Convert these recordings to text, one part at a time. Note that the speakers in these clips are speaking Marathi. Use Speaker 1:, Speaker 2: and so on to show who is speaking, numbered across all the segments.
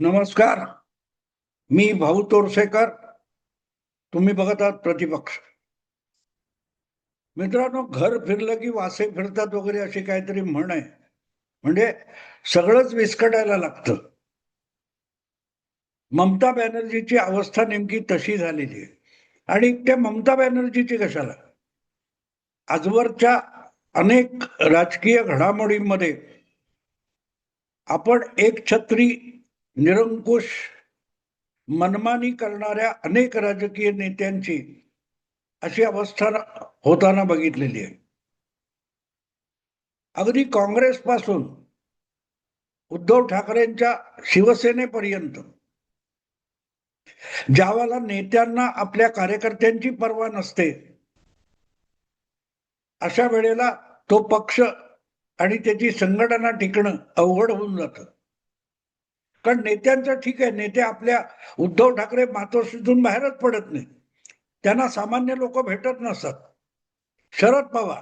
Speaker 1: नमस्कार. मी भाऊ तोरसेकर. तुम्ही बघत आहात प्रतिपक्ष. मित्रांनो, घर फिरलं की वासे फिरतात वगैरे अशी काहीतरी म्हण आहे. म्हणजे सगळंच विस्कटायला लागतं. ममता बॅनर्जीची अवस्था नेमकी तशी झालेली आहे. आणि त्या ममता बॅनर्जीची कशाला, आजवरच्या अनेक राजकीय घडामोडींमध्ये आपण एकछत्री, निरंकुश, मनमानी करणाऱ्या अनेक राजकीय नेत्यांची अशी अवस्था होताना बघितलेली आहे. अगदी काँग्रेसपासून उद्धव ठाकरेंच्या शिवसेनेपर्यंत ज्यावेळेला नेत्यांना आपल्या कार्यकर्त्यांची पर्वा नसते, अशा वेळेला तो पक्ष आणि त्याची संघटना टिकणं अवघड होऊन जातं. कारण नेत्यांचं ठीक आहे, नेते आपल्या उद्धव ठाकरे मातोश्रीतून बाहेरच पडत नाही, त्यांना सामान्य लोक भेटत नसतात. शरद पवार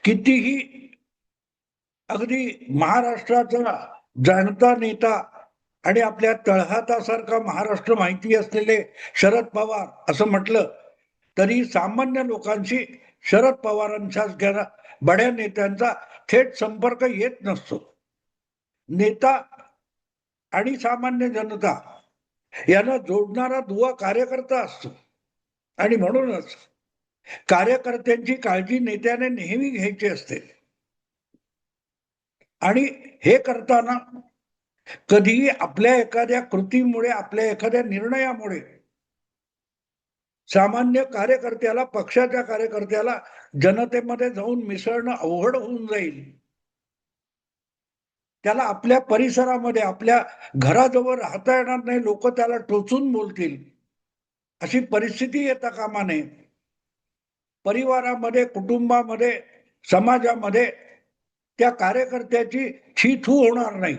Speaker 1: कितीही अगदी महाराष्ट्राचा जाणता नेता आणि आपल्या तळहातासारखा महाराष्ट्र माहिती असलेले शरद पवार असं म्हटलं तरी सामान्य लोकांशी शरद पवारांच्या बड्या नेत्यांचा थेट संपर्क येत नसतो. नेता आणि सामान्य जनता यांना जोडणारा दुवा कार्यकर्ता असतो. आणि म्हणूनच कार्यकर्त्यांची काळजी नेत्याने नेहमी घ्यायची असते. आणि हे करताना कधीही आपल्या एखाद्या कृतीमुळे, आपल्या एखाद्या निर्णयामुळे सामान्य कार्यकर्त्याला, पक्षाच्या कार्यकर्त्याला जनतेमध्ये जाऊन मिसळणं अवघड होऊन जाईल, त्याला आपल्या परिसरामध्ये, आपल्या घराजवळ राहता येणार नाही, लोक त्याला टोचून बोलतील, अशी परिस्थिती येता कामा नये. परिवारामध्ये, कुटुंबामध्ये, समाजामध्ये त्या कार्यकर्त्याची छी-थू होणार नाही,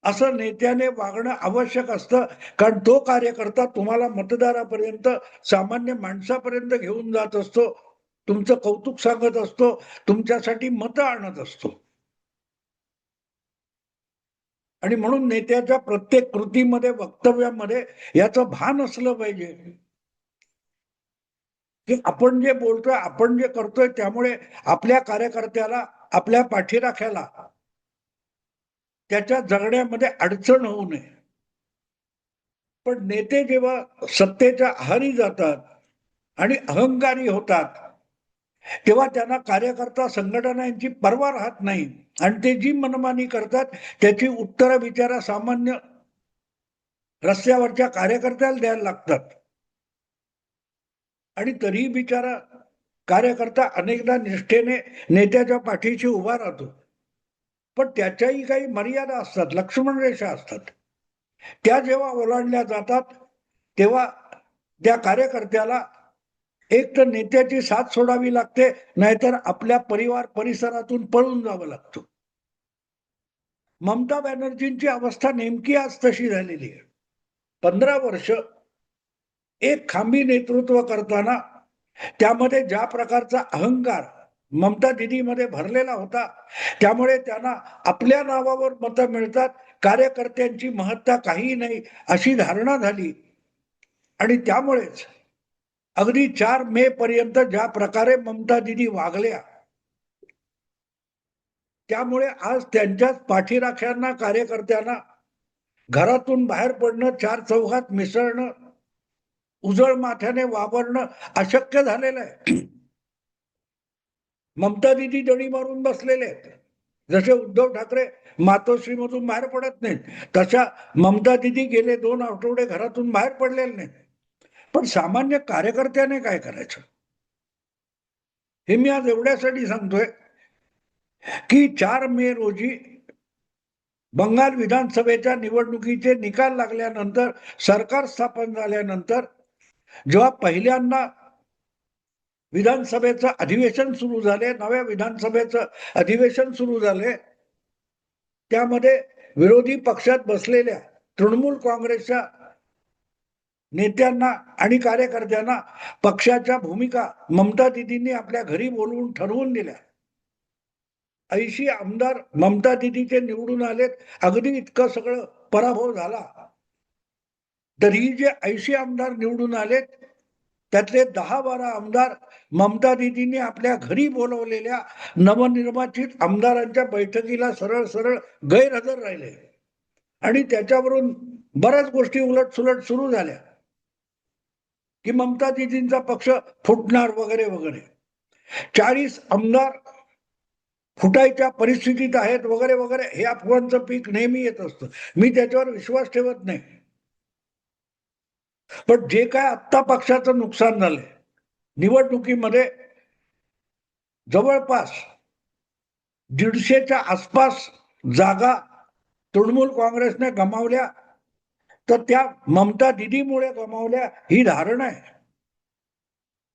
Speaker 1: असं नेत्याने वागणं आवश्यक असतं. कारण तो कार्यकर्ता तुम्हाला मतदारापर्यंत, सामान्य माणसापर्यंत घेऊन जात असतो, तुमचं कौतुक सांगत असतो, तुमच्यासाठी मतं आणत असतो. आणि म्हणून नेत्याच्या प्रत्येक कृतीमध्ये, वक्तव्यामध्ये याचं भान असलं पाहिजे की आपण जे बोलतोय, आपण जे करतोय, त्यामुळे आपल्या कार्यकर्त्याला, आपल्या पाठीराख्याला त्याच्या जगण्यामध्ये अडचण होऊ नये. पण नेते जेव्हा सत्तेच्या आहारी जातात आणि अहंकारी होतात, तेव्हा त्यांना कार्यकर्ता, संघटना यांची पर्वा राहत नाही. आणि ते जी मनमानी करतात त्याची उत्तरं बिचारा सामान्य रस्त्यावरच्या कार्यकर्त्याला द्यायला लागतात. आणि तरीही बिचारा कार्यकर्ता अनेकदा निष्ठेने नेत्याच्या पाठीशी उभा राहतो. पण त्याच्याही काही मर्यादा असतात, लक्ष्मण रेषा असतात. त्या जेव्हा ओलांडल्या जातात तेव्हा त्या कार्यकर्त्याला एक तर नेत्याची साथ सोडावी लागते, नाहीतर आपल्या परिवार परिसरातून पळून जावं लागतं. ममता बॅनर्जींची अवस्था नेमकी आज तशी झालेली आहे. 15 वर्ष एक खांबी नेतृत्व करताना त्यामध्ये ज्या प्रकारचा अहंकार ममता दिदीमध्ये भरलेला होता, त्यामुळे त्यांना आपल्या नावावर मतं मिळतात, कार्यकर्त्यांची महत्ता काही नाही अशी धारणा झाली. आणि त्यामुळेच अगदी 4 मे पर्यंत ज्या प्रकारे ममता दिदी वागल्या, त्यामुळे आज त्यांच्याच पाठीराख्यांना, कार्यकर्त्यांना घरातून बाहेर पडणं, चार चौघात मिसळणं, उजळ माथ्याने वावरणं अशक्य झालेलं आहे. ममता दिदी दडी मारून बसलेले आहेत. जसे उद्धव ठाकरे मातोश्रीमधून बाहेर पडत नाहीत, तशा ममता दिदी गेले 2 आठवडे घरातून बाहेर पडलेले नाहीत. पण सामान्य कार्यकर्त्याने काय करायचं, हे मी आज एवढ्यासाठी सांगतोय की 4 मे रोजी बंगाल विधानसभेच्या निवडणुकीचे निकाल लागल्यानंतर, सरकार स्थापन झाल्यानंतर, जेव्हा पहिल्यांदा विधानसभेचं अधिवेशन सुरू झाले, नव्या विधानसभेचं अधिवेशन सुरू झाले, त्यामध्ये विरोधी पक्षात बसलेल्या तृणमूल काँग्रेसच्या नेत्यांना आणि कार्यकर्त्यांना पक्षाच्या भूमिका ममता दिदींनी आपल्या घरी बोलवून ठरवून दिल्या. 80 आमदार ममता दिदीचे निवडून आलेत, अगदी इतकं सगळं पराभव झाला, तरीही जे 80 आमदार निवडून आलेत त्यातले 10-12 आमदार ममता दिदींनी आपल्या घरी बोलवलेल्या नवनिर्वाचित आमदारांच्या बैठकीला सरळ सरळ गैरहजर राहिले आणि त्याच्यावरून बऱ्याच गोष्टी उलट सुलट सुरू झाल्या की ममता दिदींचा पक्ष फुटणार वगैरे वगैरे. 40 आमदार फुटायच्या परिस्थितीत आहेत वगैरे वगैरे, हे अफवांचं पीक नेहमी येत असतं. मी त्याच्यावर विश्वास ठेवत नाही. पण जे काय आत्ता पक्षाचं नुकसान झालंय, निवडणुकीमध्ये जवळपास 150च्या आसपास जागा तृणमूल काँग्रेसने गमावल्या, तर त्या ममता दिदीमुळे गमावल्या, ही धारणा आहे.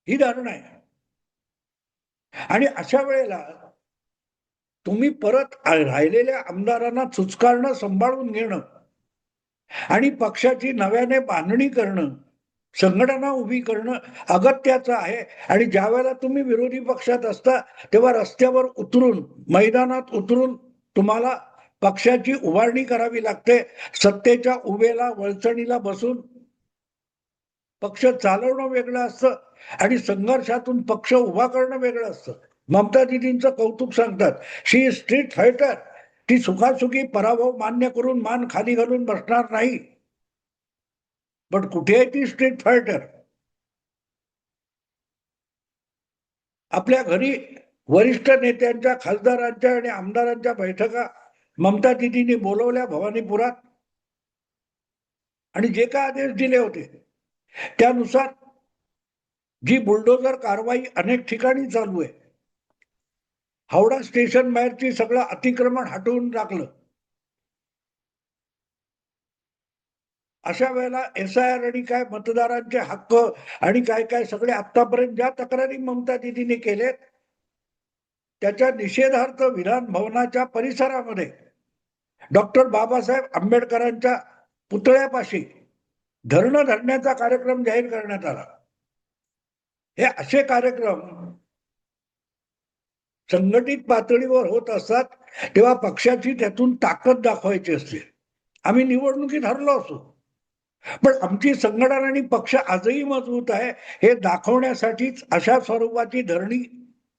Speaker 1: ही धारणा आहे. आणि अशा वेळेला तुम्ही परत राहिलेल्या आमदारांना चुचकारणं, सांभाळून घेणं आणि पक्षाची नव्याने बांधणी करणं, संघटना उभी करणं अगत्याचं आहे. आणि ज्या वेळेला तुम्ही विरोधी पक्षात असता तेव्हा रस्त्यावर उतरून, मैदानात उतरून तुम्हाला पक्षाची उभारणी करावी लागते. सत्तेच्या उभेला वळचणीला बसून पक्ष चालवणं वेगळं असतं आणि संघर्षातून पक्ष उभा करणं वेगळं असतं. ममता दिदींचं कौतुक सांगतात, शी इज स्ट्रीट फायटर. ती सुखासुखी पराभव मान्य करून मान खाली घालून बसणार नाही. पण कुठे आहे ती स्ट्रीट फायटर? आपल्या घरी वरिष्ठ नेत्यांच्या, खासदारांच्या आणि आमदारांच्या बैठका ममता दिदींनी बोलवल्या भवानीपुरात आणि जे काय आदेश दिले होते त्यानुसार जी बुलडोजर कारवाई अनेक ठिकाणी चालू आहे, हावडा स्टेशन बाहेरची सगळं अतिक्रमण हटवून टाकलं. अशा वेळेला SIR आणि काय मतदारांचे हक्क आणि काय काय सगळे आतापर्यंत ज्या तक्रारी ममता दिदींनी केलेत त्याच्या निषेधार्थ विधान भवनाच्या परिसरामध्ये डॉक्टर बाबासाहेब आंबेडकरांच्या पुतळ्यापाशी धरणं धरण्याचा कार्यक्रम जाहीर करण्यात आला. हे असे कार्यक्रम संघटित पातळीवर होत असतात तेव्हा पक्षाची त्यातून ताकद दाखवायची असते. आम्ही निवडणुकीत हरलो असो, पण आमची संघटना आणि पक्ष आजही मजबूत आहे हे दाखवण्यासाठीच अशा स्वरूपाची धरणी,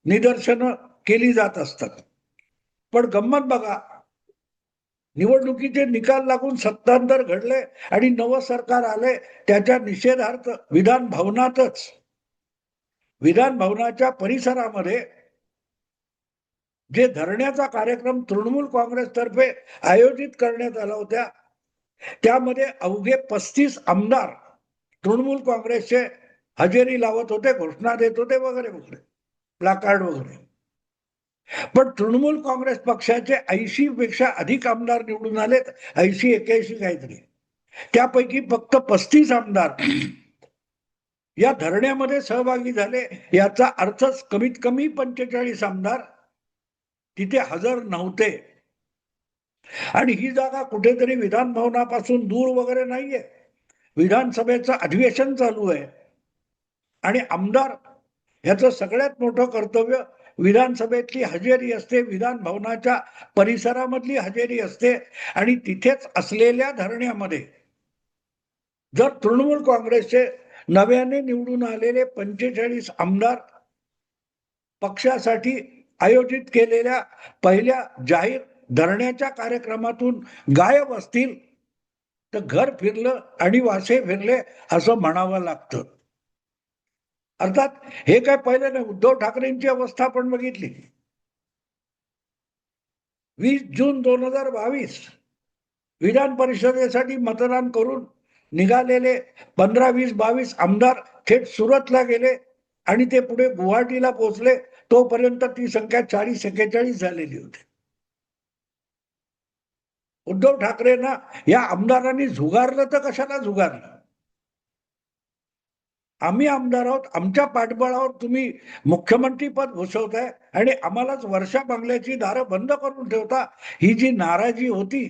Speaker 1: निदर्शनं केली जात असतात. पण गंमत बघा, निवडणुकीचे निकाल लागून सत्तांतर घडले आणि नवं सरकार आले, त्याच्या निषेधार्थ विधान भवनातच, विधान भवनाच्या परिसरामध्ये जे धरण्याचा कार्यक्रम तृणमूल काँग्रेसतर्फे आयोजित करण्यात आला होता त्यामध्ये अवघे 35 आमदार तृणमूल काँग्रेसचे हजेरी लावत होते, घोषणा देत होते वगैरे वगैरे, प्लाकार्ड वगैरे. पण तृणमूल काँग्रेस पक्षाचे 80 पेक्षा अधिक आमदार निवडून आलेत, 80-81 काहीतरी. त्यापैकी फक्त 35 आमदार या धरण्यामध्ये सहभागी झाले. याचा अर्थच कमीत कमी 45 आमदार तिथे हजर नव्हते. आणि ही जागा कुठेतरी विधान भवनापासून दूर वगैरे नाहीये. विधानसभेचं अधिवेशन चालू आहे आणि आमदार याचं सगळ्यात मोठं कर्तव्य विधानसभेतली हजेरी असते, विधान भवनाच्या परिसरामधली हजेरी असते. आणि तिथेच असलेल्या धरण्यामध्ये जर तृणमूल काँग्रेसचे नव्याने निवडून आलेले 45 आमदार पक्षासाठी आयोजित केलेल्या पहिल्या जाहीर धरण्याच्या कार्यक्रमातून गायब असतील तर घर फिरलं आणि वासे फिरले असं म्हणावं लागतं. अर्थात हे काय पहिलं नाही, उद्धव ठाकरेंची अवस्था पण बघितली. 20 जून 2022 विधान परिषदेसाठी मतदान करून निघालेले 15, 20, 22 आमदार थेट सुरतला गेले आणि ते पुढे गुवाहाटीला पोहोचले. तोपर्यंत ती संख्या 40-41 झालेली होती. उद्धव ठाकरेंना या आमदारांनी झुगारलं तर कशाला झुगारलं? आम्ही आमदार आहोत, आमच्या पाठबळावर तुम्ही मुख्यमंत्री पद घोषवताय आणि आम्हालाच वर्षा बंगल्याची दारं बंद करून ठेवता. ही जी नाराजी होती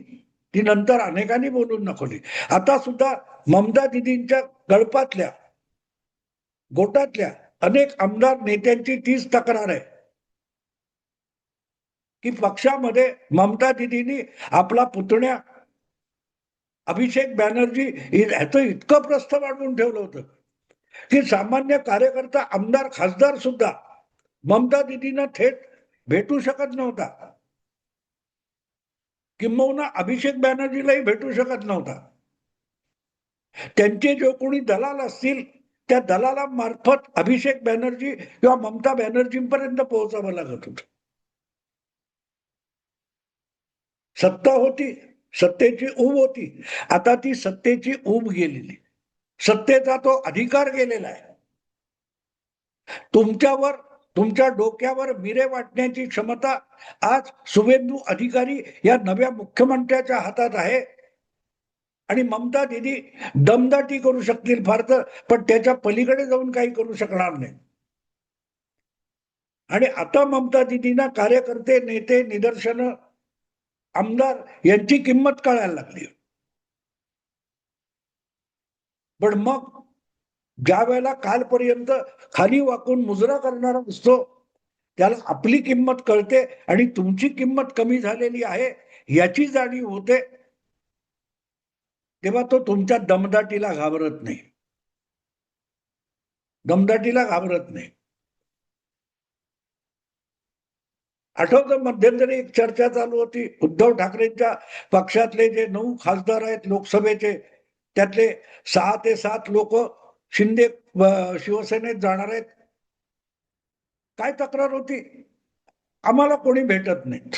Speaker 1: ती नंतर अनेकांनी बोलून दाखवली. आता सुद्धा ममता दिदींच्या गळपातल्या, गोटातल्या अनेक आमदार नेत्यांची तीच तक्रार आहे की पक्षामध्ये ममता दिदींनी आपला पुतण्या अभिषेक बॅनर्जी ह्याचं इतकं प्रस्थ वाढवून ठेवलं होतं की सामान्य कार्यकर्ता, आमदार, खासदार सुद्धा ममता दिदींना थेट भेटू शकत नव्हता, किंबहुना अभिषेक बॅनर्जीलाही भेटू शकत नव्हता. त्यांचे जो कोणी दलाल असतील त्या दलालामार्फत अभिषेक बॅनर्जी किंवा ममता बॅनर्जींपर्यंत पोहोचावं लागत होतं. सत्ता होती, सत्तेची ऊब होती. आता ती सत्तेची ऊब गेलेली, सत्तेचा तो अधिकार गेलेला आहे. तुमच्यावर, तुमच्या डोक्यावर मिरे वाटण्याची क्षमता आज शुभेंदू अधिकारी या नव्या मुख्यमंत्र्याच्या हातात आहे. आणि ममता दिदी दमदाटी करू शकतील फार तर, पण त्याच्या पलीकडे जाऊन काही करू शकणार नाही. आणि आता ममता दिदींना कार्यकर्ते, नेते, निदर्शन, आमदार यांची किंमत कळायला लागली. पण मग ज्या वेळेला कालपर्यंत खाली वाकून मुजरा करणारा असतो त्याला आपली किंमत कळते आणि तुमची किंमत कमी झालेली आहे याची जाणीव होते, तेव्हा तो तुमच्या दमदाटीला घाबरत नाही, दमदाटीला घाबरत नाही. आठवतं मध्यंतरी एक चर्चा चालू होती, उद्धव ठाकरेंच्या पक्षातले जे 9 खासदार आहेत लोकसभेचे, त्यातले 6 ते 7 लोक शिंदे शिवसेनेत जाणार आहेत. काय तक्रार होती? आम्हाला कोणी भेटत नाहीत,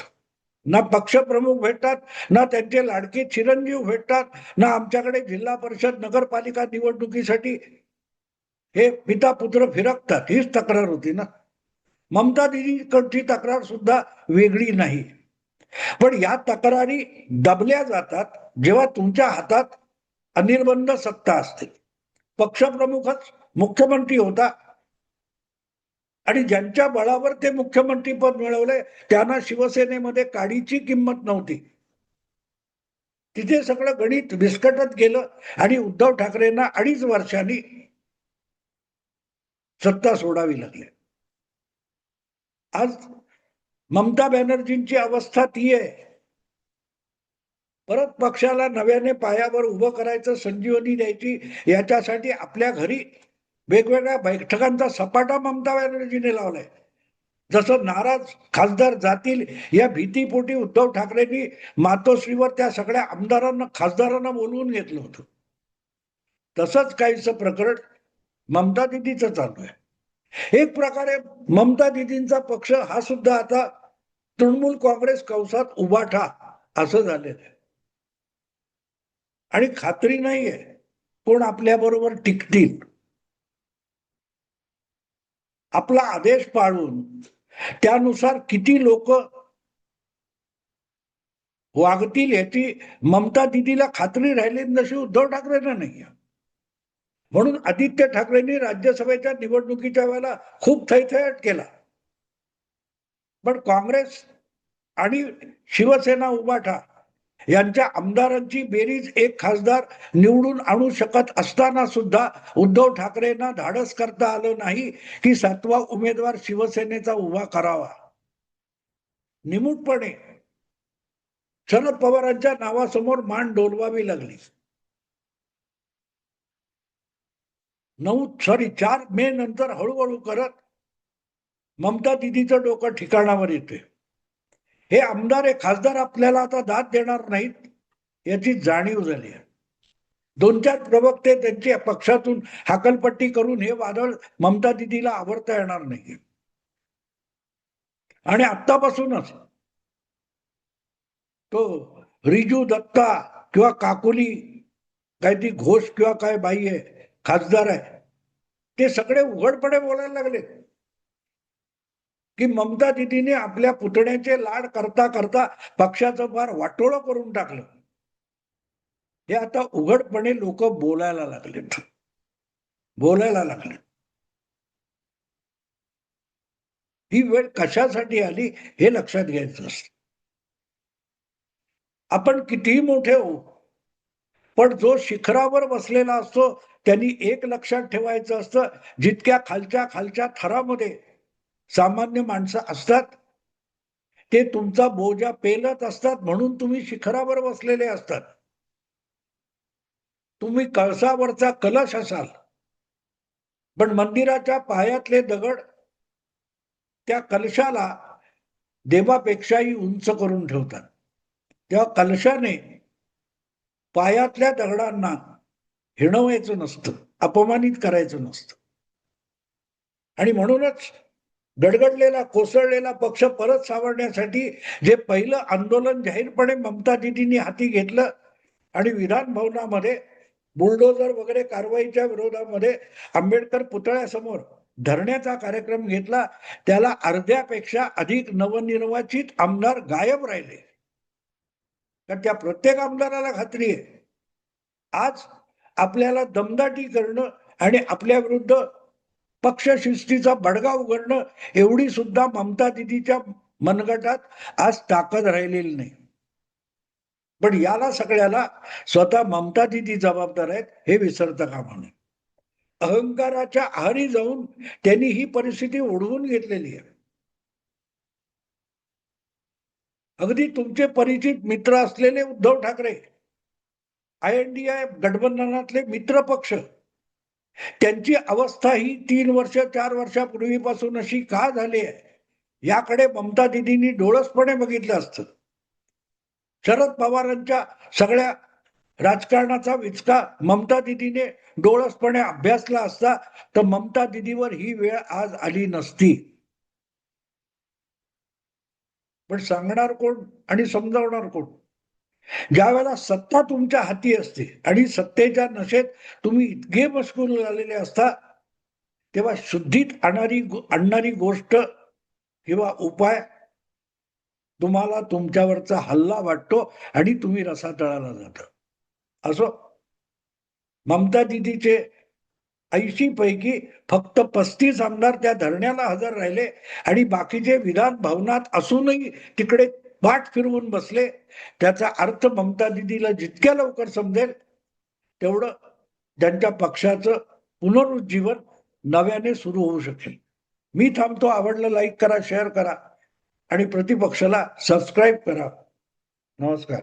Speaker 1: ना पक्षप्रमुख भेटतात, ना त्यांचे लाडके चिरंजीव भेटतात, ना आमच्याकडे जिल्हा परिषद नगरपालिका निवडणुकीसाठी हे पिता पुत्र फिरकतात. हीच तक्रार होती ना. ममता दिदीकडची तक्रार सुद्धा वेगळी नाही. पण या तक्रारी दबल्या जातात जेव्हा तुमच्या हातात अनिर्बंध सत्ता असते. पक्षप्रमुखच मुख्यमंत्री होता आणि ज्यांच्या बळावर ते मुख्यमंत्री पद मिळवले त्यांना शिवसेनेमध्ये काडीची किंमत नव्हती. तिथे सगळं गणित विस्कटत गेलं आणि उद्धव ठाकरेंना 2.5 वर्षांनी सत्ता सोडावी लागली. आज ममता बॅनर्जींची अवस्था ती आहे. परत पक्षाला नव्याने पायावर उभं करायचं, संजीवनी द्यायची, याच्यासाठी आपल्या घरी वेगवेगळ्या बैठकांचा सपाटा ममता बॅनर्जीने लावलाय. जसं नाराज खासदार जातील या भीतीपोटी उद्धव ठाकरेंनी मातोश्रीवर त्या सगळ्या आमदारांना, खासदारांना बोलवून घेतलं होतं. तसंच काहीच प्रकरण ममता दिदीचं चालू आहे. एक प्रकारे ममता दिदींचा पक्ष हा सुद्धा आता तृणमूल काँग्रेस कंसात उभाठा असं झालेलं आहे. आणि खात्री नाहीये कोण आपल्या बरोबर टिकतील. आपला आदेश पाळून त्यानुसार किती लोक वागतील याची ममता दिदीला खात्री राहिली नशी उद्धव ठाकरेंना नाही. म्हणून आदित्य ठाकरेंनी राज्यसभेच्या निवडणुकीच्या वेळेला खूप थैथयाट केला. पण काँग्रेस आणि शिवसेना उभाठा यांच्या आमदारांची बेरीज एक खासदार निवडून आणू शकत असताना सुद्धा उद्धव ठाकरेंना धाडस करता आलं नाही की 7वा उमेदवार शिवसेनेचा उभा करावा. निमूटपणे शरद पवारांच्या नावासमोर मान डोलवावी लागली. 4 मे नंतर हळूहळू करत ममता दिदीचं डोकं ठिकाणावर येते. हे आमदार, हे खासदार आपल्याला आता दाद देणार नाहीत याची जाणीव झाली आहे. 2-4 प्रवक्ते त्यांची पक्षातून हाकलपट्टी करून हे वादळ ममता दिदीला आवरता येणार नाही. आणि आत्तापासूनच तो रिजू दत्ता किंवा काकोली, काय ती घोष किंवा काय बाई आहे, खासदार आहे, ते सगळे उघडपणे बोलायला लागले की ममता दिदीने आपल्या पुतण्याचे लाड करता करता पक्षाचं फार वाटोळं करून टाकलं. हे आता उघडपणे लोक बोलायला लागलेत, बोलायला लागले. ही वेळ कशासाठी आली हे लक्षात घ्यायचं असतं. आपण कितीही मोठे होऊ, पण जो शिखरावर बसलेला असतो त्यांनी एक लक्षात ठेवायचं असतं, जितक्या खालच्या खालच्या थरामध्ये सामान्य माणसं असतात ते तुमचा बोजा पेलत असतात म्हणून तुम्ही शिखरावर बसलेले असतात. तुम्ही कळसावरचा कलश असाल, पण मंदिराच्या पायातले दगड त्या कलशाला देवापेक्षाही उंच करून ठेवतात. तेव्हा कलशाने पायातल्या दगडांना हिणवायचं नसतं, अपमानित करायचं नसतं. आणि म्हणूनच गडगडलेला कोसळलेला पक्ष परत सावरण्यासाठी जे पहिलं आंदोलन जाहीरपणे ममता दिदींनी हाती घेतलं आणि विधान भवनामध्ये बुलडोजर वगैरे कारवाईच्या विरोधामध्ये आंबेडकर पुतळ्यासमोर धरण्याचा कार्यक्रम घेतला, त्याला अर्ध्यापेक्षा अधिक नवनिर्वाचित आमदार गायब राहिले. तर त्या प्रत्येक आमदाराला खात्री आहे आज आपल्याला दमदाटी करणं आणि आपल्या विरुद्ध पक्षशिस्तीचा बडगा उघडणं एवढी सुद्धा ममता दिदीच्या मनगटात आज ताकद राहिलेली नाही. पण याला सगळ्याला स्वतः ममता दिदी जबाबदार आहेत हे विसरता कामा नये. अहंकाराच्या आहारी जाऊन त्यांनी ही परिस्थिती ओढवून घेतलेली आहे. अगदी तुमचे परिचित मित्र असलेले उद्धव ठाकरे, INDI गठबंधनातले मित्र पक्ष, त्यांची अवस्था ही 3 वर्ष 4 वर्षापूर्वीपासून अशी का झाली आहे याकडे ममता दिदींनी डोळसपणे बघितलं असतं. शरद पवारांच्या सगळ्या राजकारणाचा विचका ममता दिदीने डोळसपणे अभ्यासला असता तर ममता दिदीवर ही वेळ आज आली नसती. पण सांगणार कोण आणि समजावणार कोण? ज्या वेळेला सत्ता तुमच्या हाती असते आणि सत्तेच्या नशेत तुम्ही इतके मशगूल झालेले असता, तेव्हा शुद्धीत आणणारी गोष्ट किंवा उपाय तुम्हाला तुमच्यावरचा हल्ला वाटतो आणि तुम्ही रसातळाला जाता. असो, ममता दिदीचे 80 पैकी फक्त 35 आमदार त्या धरण्याला हजर राहिले आणि बाकीचे विधान भवनात असूनही तिकडे पाठ फिरवून बसले. त्याचा अर्थ ममता दिदीला जितक्या लवकर समजेल तेवढं त्यांच्या पक्षाचं पुनरुज्जीवन नव्याने सुरू होऊ शकेल. मी थांबतो. आवडलं लाईक करा, शेअर करा आणि प्रतिपक्षाला सबस्क्राईब करा. नमस्कार.